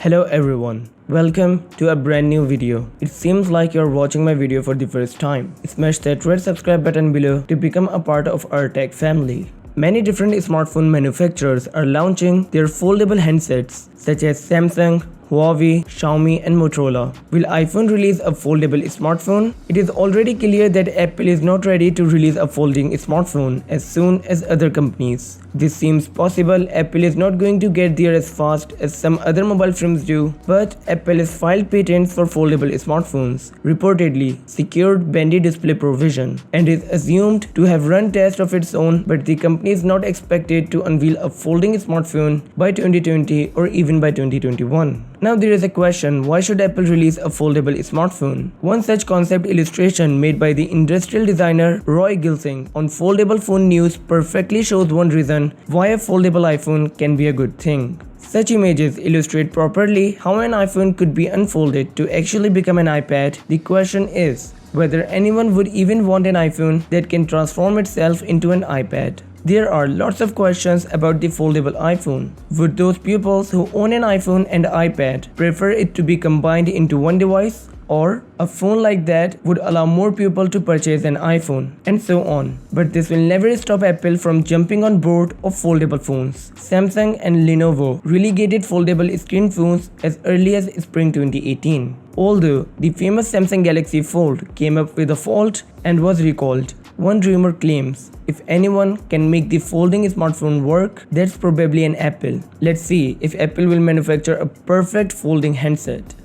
Hello everyone, welcome to a brand new video. It seems like you're watching my video for the first time. Smash that red subscribe button below to become a part of our tech family. Many different smartphone manufacturers are launching their foldable handsets such as Samsung, Huawei, Xiaomi and Motorola. Will iPhone release a foldable smartphone? It is already clear that Apple is not ready to release a folding smartphone as soon as other companies. This seems possible. Apple is not going to get there as fast as some other mobile firms do, but Apple has filed patents for foldable smartphones, reportedly secured bendy display provision, and is assumed to have run tests of its own, but the company is not expected to unveil a folding smartphone by 2020 or even by 2021. Now there is a question, why should Apple release a foldable smartphone? One such concept illustration made by the industrial designer Roy Gilsing on Foldable Phone News perfectly shows one reason why a foldable iPhone can be a good thing. Such images illustrate properly how an iPhone could be unfolded to actually become an iPad. The question is whether anyone would even want an iPhone that can transform itself into an iPad. There are lots of questions about the foldable iPhone. Would those pupils who own an iPhone and iPad prefer it to be combined into one device? Or a phone like that would allow more people to purchase an iPhone, and so on. But this will never stop Apple from jumping on board of foldable phones. Samsung and Lenovo relegated foldable screen phones as early as spring 2018. Although the famous Samsung Galaxy Fold came up with a fault and was recalled. One rumor claims, if anyone can make the folding smartphone work, that's probably an Apple. Let's see if Apple will manufacture a perfect folding handset.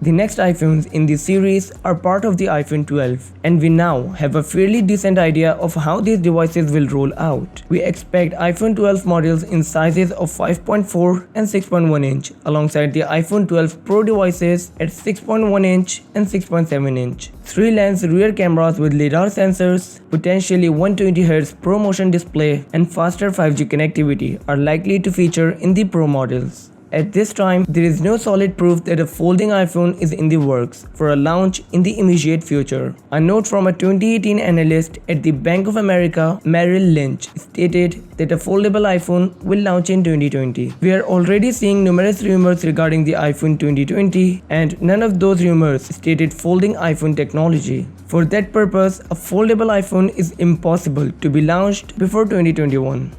The next iPhones in this series are part of the iPhone 12, and we now have a fairly decent idea of how these devices will roll out. We expect iPhone 12 models in sizes of 5.4 and 6.1 inch, alongside the iPhone 12 Pro devices at 6.1 inch and 6.7 inch. 3-lens rear cameras with LiDAR sensors, potentially 120Hz ProMotion display, and faster 5G connectivity are likely to feature in the Pro models. At this time, there is no solid proof that a folding iPhone is in the works for a launch in the immediate future. A note from a 2018 analyst at the Bank of America, Merrill Lynch, stated that a foldable iPhone will launch in 2020. We are already seeing numerous rumors regarding the iPhone 2020, and none of those rumors stated folding iPhone technology. For that purpose, a foldable iPhone is impossible to be launched before 2021.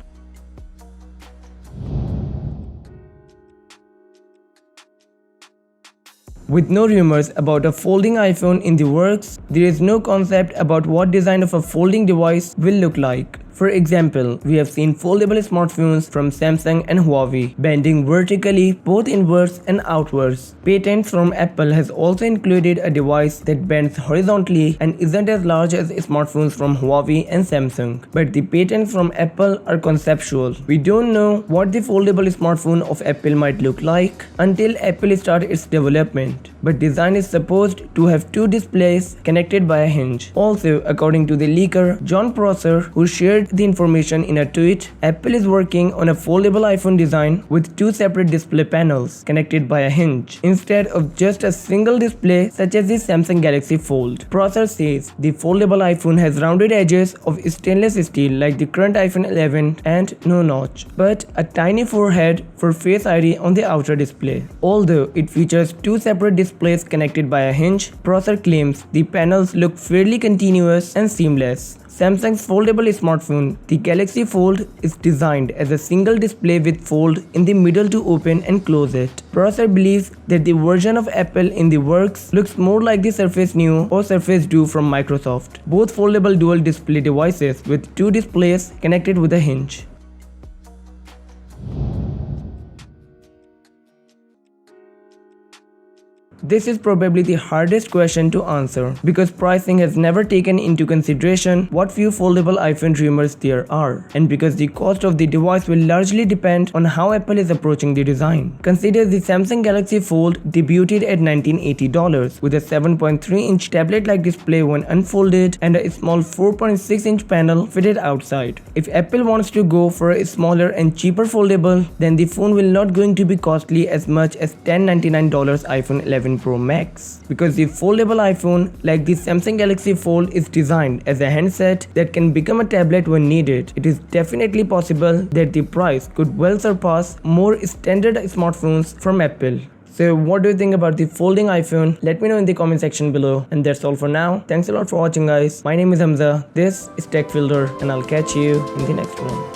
With no rumors about a folding iPhone in the works, there is no concept about what design of a folding device will look like. For example, we have seen foldable smartphones from Samsung and Huawei bending vertically both inwards and outwards. Patents from Apple has also included a device that bends horizontally and isn't as large as smartphones from Huawei and Samsung. But the patents from Apple are conceptual. We don't know what the foldable smartphone of Apple might look like until Apple starts its development. But design is supposed to have two displays connected by a hinge. Also, according to the leaker John Prosser, who shared the information in a tweet, Apple is working on a foldable iPhone design with two separate display panels connected by a hinge, instead of just a single display such as the Samsung Galaxy Fold. Prosser says the foldable iPhone has rounded edges of stainless steel like the current iPhone 11 and no notch, but a tiny forehead for Face ID on the outer display. Although it features two separate displays connected by a hinge, Prosser claims the panels look fairly continuous and seamless. Samsung's foldable smartphone, the Galaxy Fold, is designed as a single display with fold in the middle to open and close it. Prosser believes that the version of Apple in the works looks more like the Surface Neo or Surface Duo from Microsoft, both foldable dual display devices with two displays connected with a hinge. This is probably the hardest question to answer because pricing has never taken into consideration what few foldable iPhone rumors there are, and because the cost of the device will largely depend on how Apple is approaching the design. Consider the Samsung Galaxy Fold debuted at $1980 with a 7.3-inch tablet-like display when unfolded and a small 4.6-inch panel fitted outside. If Apple wants to go for a smaller and cheaper foldable, then the phone will not going to be costly as much as $1099 iPhone 11 11 Pro Max. Because the foldable iPhone, like the Samsung Galaxy Fold, is designed as a handset that can become a tablet when needed, it is definitely possible that the price could well surpass more standard smartphones from Apple. So what do you think about the folding iPhone? Let me know in the comment section below. And that's all for now. Thanks a lot for watching, guys. My name is Hamza. This is Tech Filter, and I'll catch you in the next one.